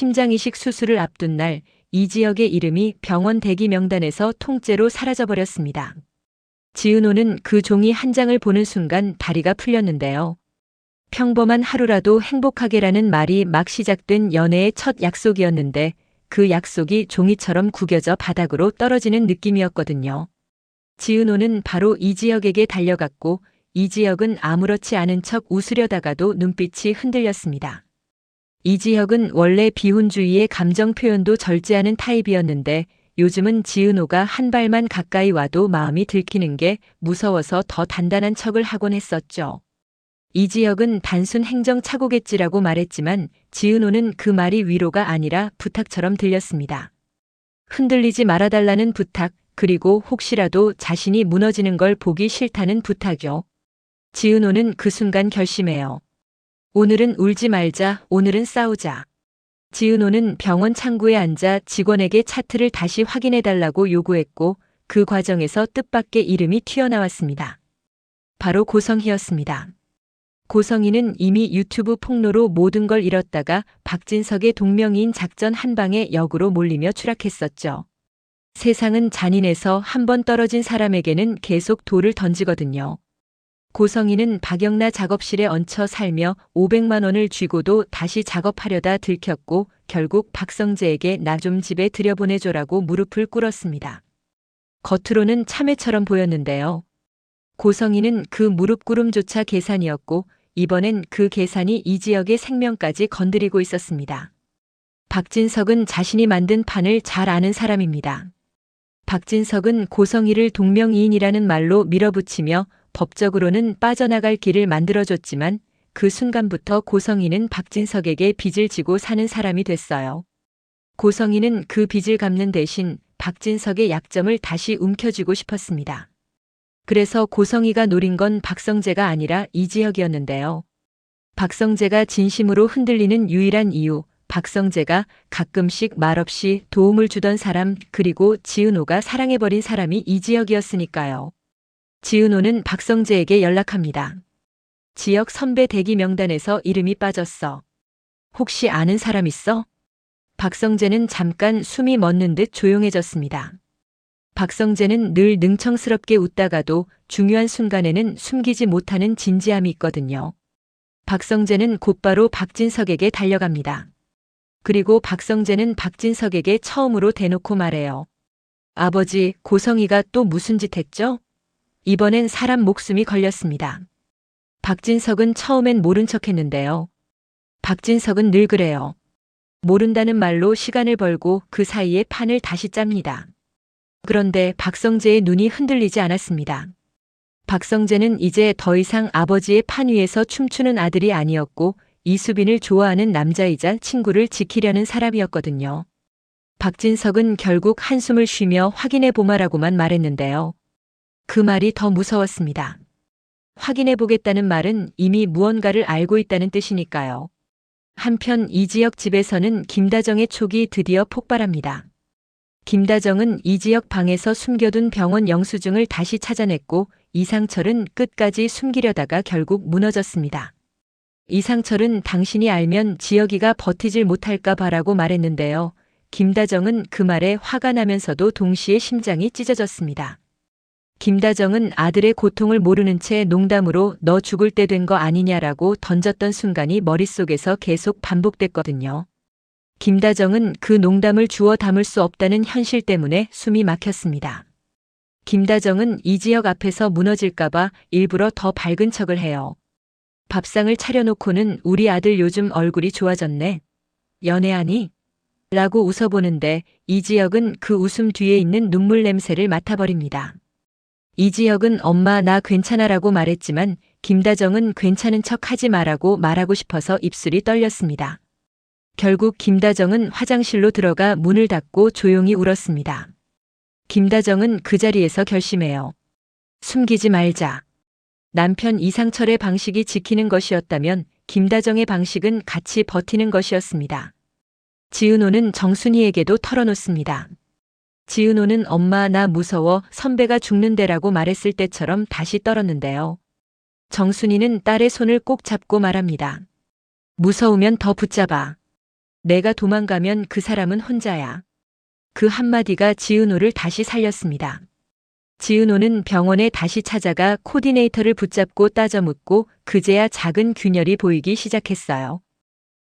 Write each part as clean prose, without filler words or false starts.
심장이식 수술을 앞둔 날 이지혁의 이름이 병원 대기 명단에서 통째로 사라져버렸습니다. 지은호는 그 종이 한 장을 보는 순간 다리가 풀렸는데요. 평범한 하루라도 행복하게라는 말이 막 시작된 연애의 첫 약속이었는데 그 약속이 종이처럼 구겨져 바닥으로 떨어지는 느낌이었거든요. 지은호는 바로 이지혁에게 달려갔고 이지혁은 아무렇지 않은 척 웃으려다가도 눈빛이 흔들렸습니다. 이지혁은 원래 비혼주의의 감정 표현도 절제하는 타입이었는데 요즘은 지은호가 한 발만 가까이 와도 마음이 들키는 게 무서워서 더 단단한 척을 하곤 했었죠. 이지혁은 단순 행정착오겠지라고 말했지만 지은호는 그 말이 위로가 아니라 부탁처럼 들렸습니다. 흔들리지 말아달라는 부탁, 그리고 혹시라도 자신이 무너지는 걸 보기 싫다는 부탁이요. 지은호는 그 순간 결심해요. 오늘은 울지 말자, 오늘은 싸우자. 지은호는 병원 창구에 앉아 직원에게 차트를 다시 확인해달라고 요구했고 그 과정에서 뜻밖의 이름이 튀어나왔습니다. 바로 고성희였습니다. 고성희는 이미 유튜브 폭로로 모든 걸 잃었다가 박진석의 동명이인 작전 한 방에 역으로 몰리며 추락했었죠. 세상은 잔인해서 한 번 떨어진 사람에게는 계속 돌을 던지거든요. 고성희는 박영나 작업실에 얹혀 살며 500만 원을 쥐고도 다시 작업하려다 들켰고 결국 박성재에게 나 좀 집에 들여보내줘라고 무릎을 꿇었습니다. 겉으로는 참회처럼 보였는데요. 고성희는 그 무릎 꿇음조차 계산이었고 이번엔 그 계산이 이지혁의 생명까지 건드리고 있었습니다. 박진석은 자신이 만든 판을 잘 아는 사람입니다. 박진석은 고성희를 동명이인이라는 말로 밀어붙이며 법적으로는 빠져나갈 길을 만들어줬지만 그 순간부터 고성희는 박진석에게 빚을 지고 사는 사람이 됐어요. 고성희는 그 빚을 갚는 대신 박진석의 약점을 다시 움켜쥐고 싶었습니다. 그래서 고성희가 노린 건 박성재가 아니라 이지혁이었는데요. 박성재가 진심으로 흔들리는 유일한 이유, 박성재가 가끔씩 말없이 도움을 주던 사람, 그리고 지은호가 사랑해버린 사람이 이지혁이었으니까요. 지은호는 박성재에게 연락합니다. 지혁 선배 대기 명단에서 이름이 빠졌어. 혹시 아는 사람 있어? 박성재는 잠깐 숨이 멎는 듯 조용해졌습니다. 박성재는 늘 능청스럽게 웃다가도 중요한 순간에는 숨기지 못하는 진지함이 있거든요. 박성재는 곧바로 박진석에게 달려갑니다. 그리고 박성재는 박진석에게 처음으로 대놓고 말해요. 아버지, 고성희가 또 무슨 짓 했죠? 이번엔 사람 목숨이 걸렸습니다. 박진석은 처음엔 모른 척 했는데요. 박진석은 늘 그래요. 모른다는 말로 시간을 벌고 그 사이에 판을 다시 짭니다. 그런데 박성재의 눈이 흔들리지 않았습니다. 박성재는 이제 더 이상 아버지의 판 위에서 춤추는 아들이 아니었고 이수빈을 좋아하는 남자이자 친구를 지키려는 사람이었거든요. 박진석은 결국 한숨을 쉬며 확인해 보마라고만 말했는데요. 그 말이 더 무서웠습니다. 확인해 보겠다는 말은 이미 무언가를 알고 있다는 뜻이니까요. 한편 이지혁 집에서는 김다정의 촉이 드디어 폭발합니다. 김다정은 이지혁 방에서 숨겨둔 병원 영수증을 다시 찾아냈고 이상철은 끝까지 숨기려다가 결국 무너졌습니다. 이상철은 당신이 알면 지혁이가 버티질 못할까 봐라고 말했는데요. 김다정은 그 말에 화가 나면서도 동시에 심장이 찢어졌습니다. 김다정은 아들의 고통을 모르는 채 농담으로 너 죽을 때 된 거 아니냐라고 던졌던 순간이 머릿속에서 계속 반복됐거든요. 김다정은 그 농담을 주워 담을 수 없다는 현실 때문에 숨이 막혔습니다. 김다정은 이지혁 앞에서 무너질까봐 일부러 더 밝은 척을 해요. 밥상을 차려놓고는 우리 아들 요즘 얼굴이 좋아졌네. 연애하니? 라고 웃어보는데 이지혁은 그 웃음 뒤에 있는 눈물 냄새를 맡아버립니다. 이지혁은 엄마 나 괜찮아라고 말했지만 김다정은 괜찮은 척 하지 말라고 말하고 싶어서 입술이 떨렸습니다. 결국 김다정은 화장실로 들어가 문을 닫고 조용히 울었습니다. 김다정은 그 자리에서 결심해요. 숨기지 말자. 남편 이상철의 방식이 지키는 것이었다면 김다정의 방식은 같이 버티는 것이었습니다. 지은호는 정순이에게도 털어놓습니다. 지은호는 엄마 나 무서워 선배가 죽는데라고 말했을 때처럼 다시 떨었는데요. 정순이는 딸의 손을 꼭 잡고 말합니다. 무서우면 더 붙잡아. 내가 도망가면 그 사람은 혼자야. 그 한마디가 지은호를 다시 살렸습니다. 지은호는 병원에 다시 찾아가 코디네이터를 붙잡고 따져 묻고 그제야 작은 균열이 보이기 시작했어요.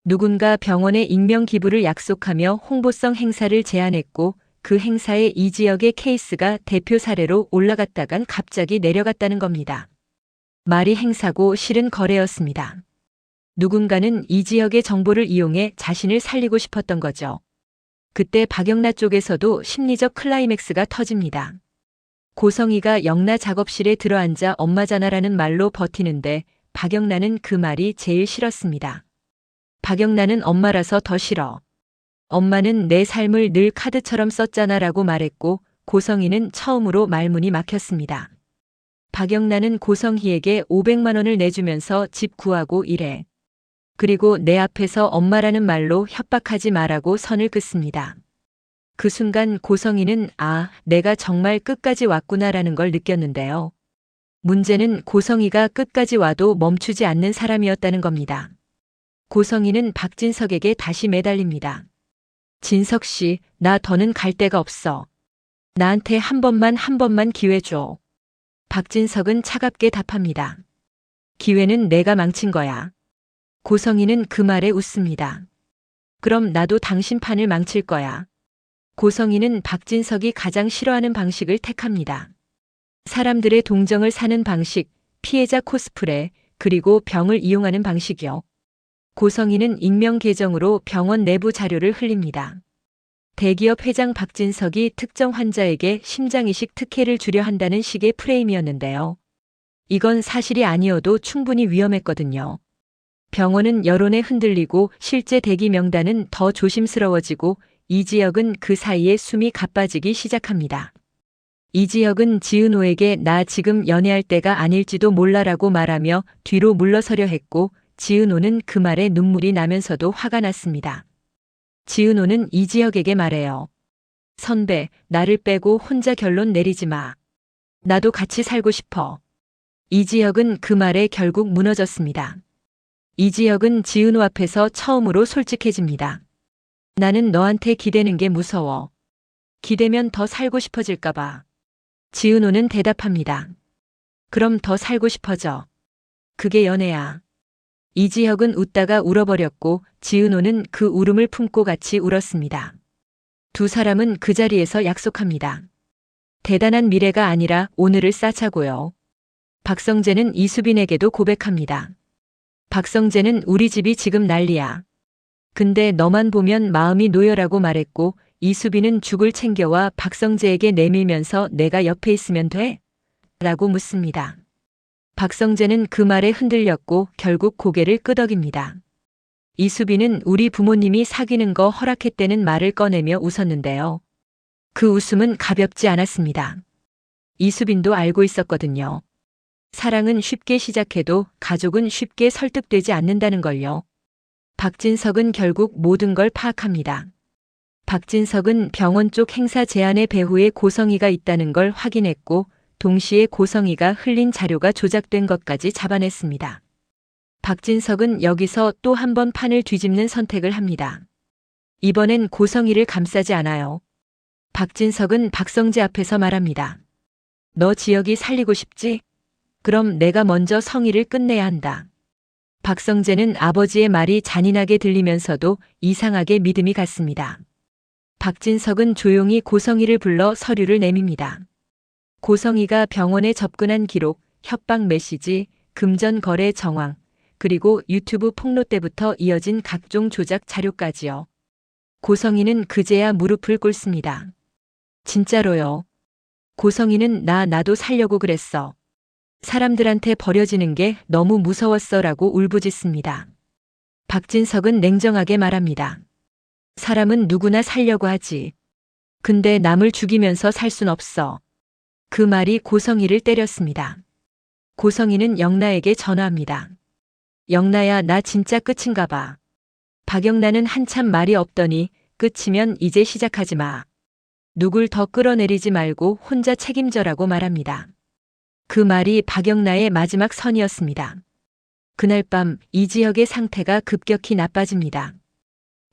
누군가 병원에 익명 기부를 약속하며 홍보성 행사를 제안했고 그 행사에 이 지역의 케이스가 대표 사례로 올라갔다간 갑자기 내려갔다는 겁니다. 말이 행사고 실은 거래였습니다. 누군가는 이 지역의 정보를 이용해 자신을 살리고 싶었던 거죠. 그때 박영나 쪽에서도 심리적 클라이맥스가 터집니다. 고성이가 영나 작업실에 들어앉아 엄마잖아라는 말로 버티는데 박영나는 그 말이 제일 싫었습니다. 박영나는 엄마라서 더 싫어. 엄마는 내 삶을 늘 카드처럼 썼잖아라고 말했고 고성이는 처음으로 말문이 막혔습니다. 박영나는 고성희에게 500만 원을 내주면서 집 구하고 이래. 그리고 내 앞에서 엄마라는 말로 협박하지 마라고 선을 긋습니다. 그 순간 고성이는 내가 정말 끝까지 왔구나라는 걸 느꼈는데요. 문제는 고성이가 끝까지 와도 멈추지 않는 사람이었다는 겁니다. 고성이는 박진석에게 다시 매달립니다. 진석 씨, 나 더는 갈 데가 없어. 나한테 한 번만 기회 줘. 박진석은 차갑게 답합니다. 기회는 내가 망친 거야. 고성이는 그 말에 웃습니다. 그럼 나도 당신 판을 망칠 거야. 고성이는 박진석이 가장 싫어하는 방식을 택합니다. 사람들의 동정을 사는 방식, 피해자 코스프레, 그리고 병을 이용하는 방식이요. 고성이는 익명 계정으로 병원 내부 자료를 흘립니다. 대기업 회장 박진석이 특정 환자에게 심장이식 특혜를 주려 한다는 식의 프레임이었는데요. 이건 사실이 아니어도 충분히 위험했거든요. 병원은 여론에 흔들리고 실제 대기 명단은 더 조심스러워지고 이 지역은 그 사이에 숨이 가빠지기 시작합니다. 이 지역은 지은호에게 나 지금 연애할 때가 아닐지도 몰라라고 말하며 뒤로 물러서려 했고 지은호는 그 말에 눈물이 나면서도 화가 났습니다. 지은호는 이 지역에게 말해요. 선배, 나를 빼고 혼자 결론 내리지 마. 나도 같이 살고 싶어. 이 지역은 그 말에 결국 무너졌습니다. 이 지역은 지은호 앞에서 처음으로 솔직해집니다. 나는 너한테 기대는 게 무서워. 기대면 더 살고 싶어질까 봐. 지은호는 대답합니다. 그럼 더 살고 싶어져. 그게 연애야. 이 지역은 웃다가 울어버렸고 지은호는 그 울음을 품고 같이 울었습니다. 두 사람은 그 자리에서 약속합니다. 대단한 미래가 아니라 오늘을 쌓자고요. 박성재는 이수빈에게도 고백합니다. 박성재는 우리 집이 지금 난리야. 근데 너만 보면 마음이 놓여라고 말했고 이수빈은 죽을 챙겨와 박성재에게 내밀면서 내가 옆에 있으면 돼? 라고 묻습니다. 박성재는 그 말에 흔들렸고 결국 고개를 끄덕입니다. 이수빈은 우리 부모님이 사귀는 거 허락했다는 말을 꺼내며 웃었는데요. 그 웃음은 가볍지 않았습니다. 이수빈도 알고 있었거든요. 사랑은 쉽게 시작해도 가족은 쉽게 설득되지 않는다는 걸요. 박진석은 결국 모든 걸 파악합니다. 박진석은 병원 쪽 행사 제안의 배후에 고성이가 있다는 걸 확인했고 동시에 고성이가 흘린 자료가 조작된 것까지 잡아냈습니다. 박진석은 여기서 또 한 번 판을 뒤집는 선택을 합니다. 이번엔 고성이를 감싸지 않아요. 박진석은 박성재 앞에서 말합니다. 너 지역이 살리고 싶지? 그럼 내가 먼저 성희를 끝내야 한다. 박성재는 아버지의 말이 잔인하게 들리면서도 이상하게 믿음이 갔습니다. 박진석은 조용히 고성희를 불러 서류를 내밉니다. 고성희가 병원에 접근한 기록, 협박 메시지, 금전 거래 정황, 그리고 유튜브 폭로 때부터 이어진 각종 조작 자료까지요. 고성희는 그제야 무릎을 꿇습니다. 진짜로요. 고성희는 나도 살려고 그랬어. 사람들한테 버려지는 게 너무 무서웠어라고 울부짖습니다. 박진석은 냉정하게 말합니다. 사람은 누구나 살려고 하지. 근데 남을 죽이면서 살 순 없어. 그 말이 고성희를 때렸습니다. 고성희는 영나에게 전화합니다. 영나야, 나 진짜 끝인가 봐. 박영나는 한참 말이 없더니 끝이면 이제 시작하지 마. 누굴 더 끌어내리지 말고 혼자 책임져라고 말합니다. 그 말이 박영나의 마지막 선이었습니다. 그날 밤 이 지역의 상태가 급격히 나빠집니다.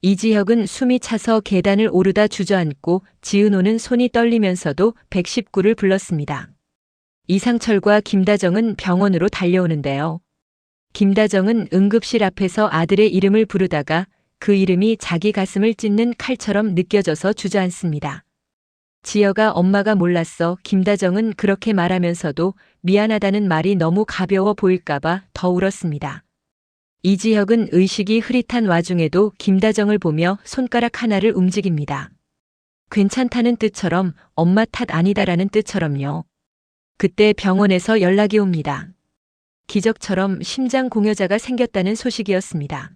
이지혁은 숨이 차서 계단을 오르다 주저앉고 지은호는 손이 떨리면서도 119를 불렀습니다. 이상철과 김다정은 병원으로 달려오는데요. 김다정은 응급실 앞에서 아들의 이름을 부르다가 그 이름이 자기 가슴을 찢는 칼처럼 느껴져서 주저앉습니다. 지여가 엄마가 몰랐어. 김다정은 그렇게 말하면서도 미안하다는 말이 너무 가벼워 보일까봐 더 울었습니다. 이지혁은 의식이 흐릿한 와중에도 김다정을 보며 손가락 하나를 움직입니다. 괜찮다는 뜻처럼, 엄마 탓 아니다라는 뜻처럼요. 그때 병원에서 연락이 옵니다. 기적처럼 심장 공여자가 생겼다는 소식이었습니다.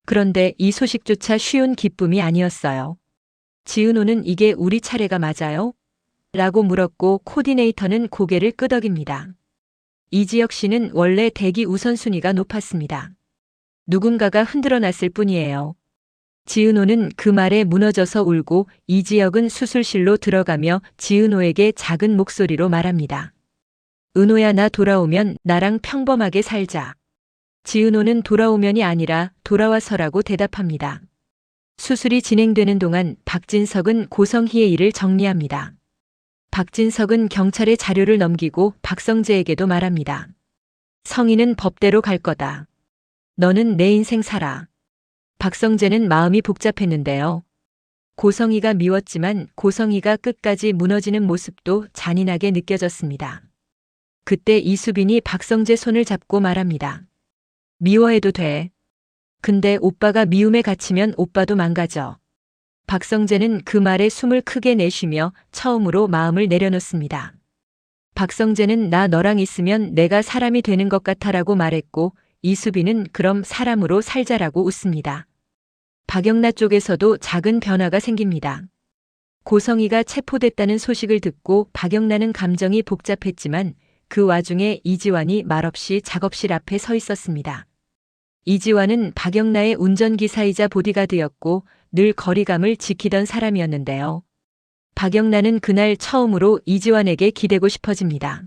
그런데 이 소식조차 쉬운 기쁨이 아니었어요. 지은호는 이게 우리 차례가 맞아요? 라고 물었고 코디네이터는 고개를 끄덕입니다. 이지혁 씨는 원래 대기 우선순위가 높았습니다. 누군가가 흔들어놨을 뿐이에요. 지은호는 그 말에 무너져서 울고 이지혁은 수술실로 들어가며 지은호에게 작은 목소리로 말합니다. 은호야, 나 돌아오면 나랑 평범하게 살자. 지은호는 돌아오면이 아니라 돌아와서라고 대답합니다. 수술이 진행되는 동안 박진석은 고성희의 일을 정리합니다. 박진석은 경찰에 자료를 넘기고 박성재에게도 말합니다. 성희는 법대로 갈 거다. 너는 내 인생 살아. 박성재는 마음이 복잡했는데요. 고성희가 미웠지만 고성희가 끝까지 무너지는 모습도 잔인하게 느껴졌습니다. 그때 이수빈이 박성재 손을 잡고 말합니다. 미워해도 돼. 근데 오빠가 미움에 갇히면 오빠도 망가져. 박성재는 그 말에 숨을 크게 내쉬며 처음으로 마음을 내려놓습니다. 박성재는 나 너랑 있으면 내가 사람이 되는 것 같아라고 말했고 이수빈은 그럼 사람으로 살자라고 웃습니다. 박영나 쪽에서도 작은 변화가 생깁니다. 고성희가 체포됐다는 소식을 듣고 박영나는 감정이 복잡했지만 그 와중에 이지환이 말없이 작업실 앞에 서 있었습니다. 이지환은 박영나의 운전기사이자 보디가드였고 늘 거리감을 지키던 사람이었는데요. 박영나는 그날 처음으로 이지환에게 기대고 싶어집니다.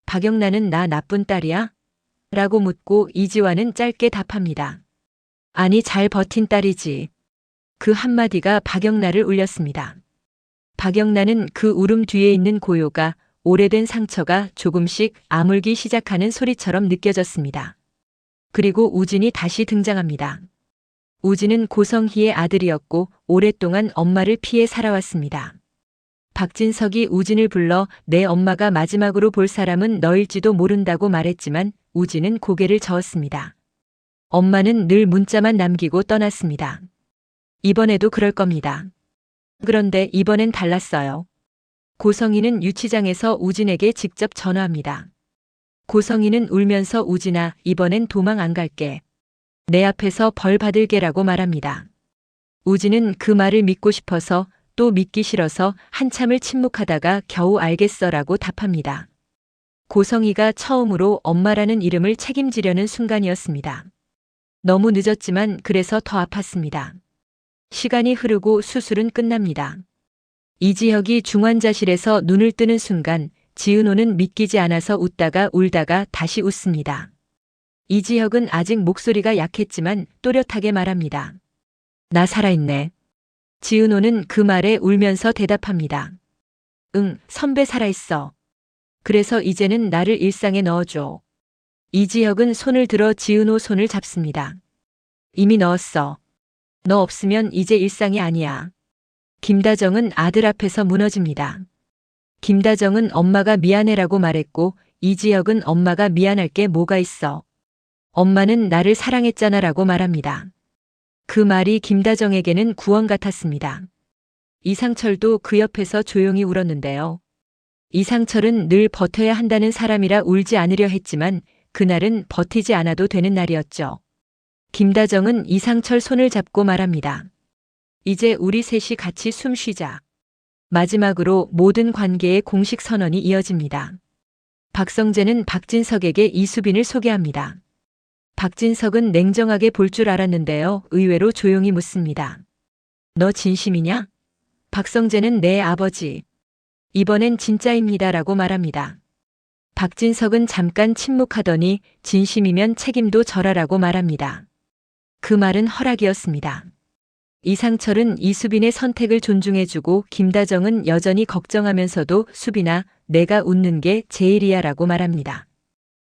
박영나는 나 나쁜 딸이야? 라고 묻고 이지환은 짧게 답합니다. 아니, 잘 버틴 딸이지. 그 한마디가 박영나를 울렸습니다. 박영나는 그 울음 뒤에 있는 고요가 오래된 상처가 조금씩 아물기 시작하는 소리처럼 느껴졌습니다. 그리고 우진이 다시 등장합니다. 우진은 고성희의 아들이었고 오랫동안 엄마를 피해 살아왔습니다. 박진석이 우진을 불러 내 엄마가 마지막으로 볼 사람은 너일지도 모른다고 말했지만 우진은 고개를 저었습니다. 엄마는 늘 문자만 남기고 떠났습니다. 이번에도 그럴 겁니다. 그런데 이번엔 달랐어요. 고성희는 유치장에서 우진에게 직접 전화합니다. 고성희는 울면서 우진아, 이번엔 도망 안 갈게. 내 앞에서 벌 받을게라고 말합니다. 우진은 그 말을 믿고 싶어서 또 믿기 싫어서 한참을 침묵하다가 겨우 알겠어라고 답합니다. 고성희가 처음으로 엄마라는 이름을 책임지려는 순간이었습니다. 너무 늦었지만 그래서 더 아팠습니다. 시간이 흐르고 수술은 끝납니다. 이지혁이 중환자실에서 눈을 뜨는 순간 지은호는 믿기지 않아서 웃다가 울다가 다시 웃습니다. 이지혁은 아직 목소리가 약했지만 또렷하게 말합니다. 나 살아있네. 지은호는 그 말에 울면서 대답합니다. 응, 선배 살아있어. 그래서 이제는 나를 일상에 넣어줘. 이지혁은 손을 들어 지은호 손을 잡습니다. 이미 넣었어. 너 없으면 이제 일상이 아니야. 김다정은 아들 앞에서 무너집니다. 김다정은 엄마가 미안해라고 말했고 이지혁은 엄마가 미안할 게 뭐가 있어. 엄마는 나를 사랑했잖아라고 말합니다. 그 말이 김다정에게는 구원 같았습니다. 이상철도 그 옆에서 조용히 울었는데요. 이상철은 늘 버텨야 한다는 사람이라 울지 않으려 했지만 그날은 버티지 않아도 되는 날이었죠. 김다정은 이상철 손을 잡고 말합니다. 이제 우리 셋이 같이 숨 쉬자. 마지막으로 모든 관계의 공식 선언이 이어집니다. 박성재는 박진석에게 이수빈을 소개합니다. 박진석은 냉정하게 볼 줄 알았는데요. 의외로 조용히 묻습니다. 너 진심이냐? 박성재는 내 아버지. 이번엔 진짜입니다라고 말합니다. 박진석은 잠깐 침묵하더니 진심이면 책임도 져라라고 말합니다. 그 말은 허락이었습니다. 이상철은 이수빈의 선택을 존중해주고 김다정은 여전히 걱정하면서도 수빈아, 내가 웃는 게 제일이야 라고 말합니다.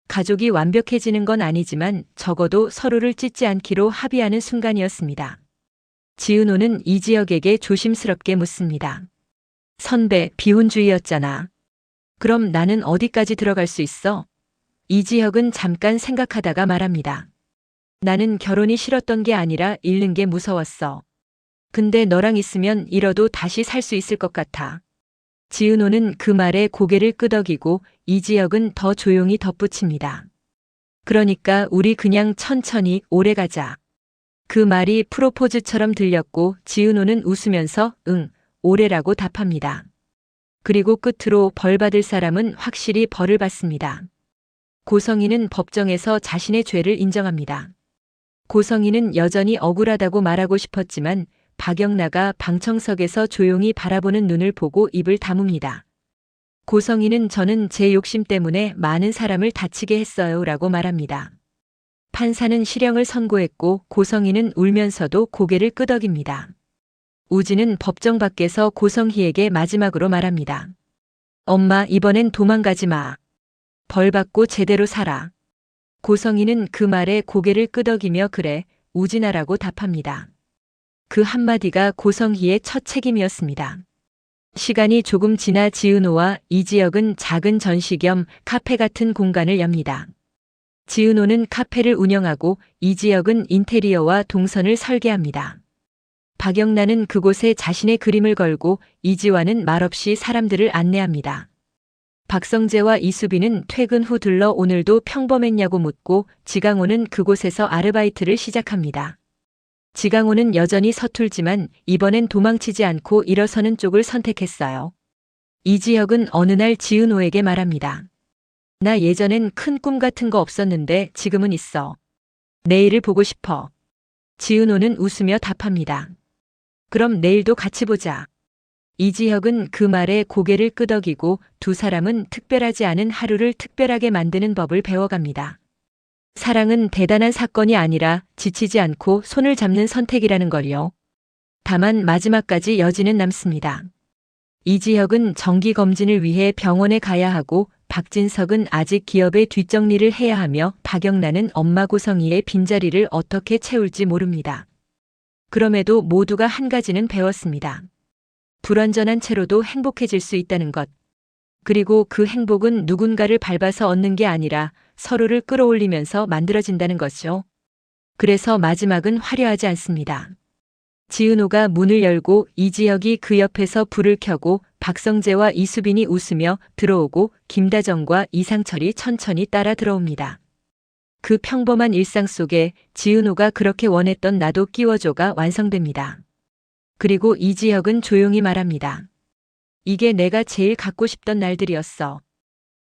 가족이 완벽해지는 건 아니지만 적어도 서로를 찢지 않기로 합의하는 순간이었습니다. 지은호는 이지혁에게 조심스럽게 묻습니다. 선배, 비혼주의였잖아. 그럼 나는 어디까지 들어갈 수 있어? 이지혁은 잠깐 생각하다가 말합니다. 나는 결혼이 싫었던 게 아니라 잃는 게 무서웠어. 근데 너랑 있으면 잃어도 다시 살 수 있을 것 같아. 지은호는 그 말에 고개를 끄덕이고 이지혁은 더 조용히 덧붙입니다. 그러니까 우리 그냥 천천히 오래 가자. 그 말이 프로포즈처럼 들렸고 지은호는 웃으면서 응, 오래라고 답합니다. 그리고 끝으로 벌 받을 사람은 확실히 벌을 받습니다. 고성희는 법정에서 자신의 죄를 인정합니다. 고성희는 여전히 억울하다고 말하고 싶었지만 박영나가 방청석에서 조용히 바라보는 눈을 보고 입을 다뭅니다. 고성희는 저는 제 욕심 때문에 많은 사람을 다치게 했어요 라고 말합니다. 판사는 실형을 선고했고 고성희는 울면서도 고개를 끄덕입니다. 우진은 법정 밖에서 고성희에게 마지막으로 말합니다. 엄마, 이번엔 도망가지 마. 벌 받고 제대로 살아. 고성희는 그 말에 고개를 끄덕이며 그래, 우진아라고 답합니다. 그 한마디가 고성희의 첫 책임이었습니다. 시간이 조금 지나 지은호와 이지혁은 작은 전시 겸 카페 같은 공간을 엽니다. 지은호는 카페를 운영하고 이지혁은 인테리어와 동선을 설계합니다. 박영란은 그곳에 자신의 그림을 걸고 이지화는 말없이 사람들을 안내합니다. 박성재와 이수빈은 퇴근 후 들러 오늘도 평범했냐고 묻고 지강호는 그곳에서 아르바이트를 시작합니다. 지강호는 여전히 서툴지만 이번엔 도망치지 않고 일어서는 쪽을 선택했어요. 이지혁은 어느 날 지은호에게 말합니다. 나 예전엔 큰 꿈 같은 거 없었는데 지금은 있어. 내일을 보고 싶어. 지은호는 웃으며 답합니다. 그럼 내일도 같이 보자. 이지혁은 그 말에 고개를 끄덕이고 두 사람은 특별하지 않은 하루를 특별하게 만드는 법을 배워갑니다. 사랑은 대단한 사건이 아니라 지치지 않고 손을 잡는 선택이라는 걸요. 다만 마지막까지 여지는 남습니다. 이지혁은 정기검진을 위해 병원에 가야 하고 박진석은 아직 기업의 뒷정리를 해야 하며 박영란은 엄마 고성희의 빈자리를 어떻게 채울지 모릅니다. 그럼에도 모두가 한 가지는 배웠습니다. 불완전한 채로도 행복해질 수 있다는 것. 그리고 그 행복은 누군가를 밟아서 얻는 게 아니라 서로를 끌어올리면서 만들어진다는 것이죠. 그래서 마지막은 화려하지 않습니다. 지은호가 문을 열고 이지혁이 그 옆에서 불을 켜고 박성재와 이수빈이 웃으며 들어오고 김다정과 이상철이 천천히 따라 들어옵니다. 그 평범한 일상 속에 지은호가 그렇게 원했던 나도 끼워줘가 완성됩니다. 그리고 이지혁은 조용히 말합니다. 이게 내가 제일 갖고 싶던 날들이었어.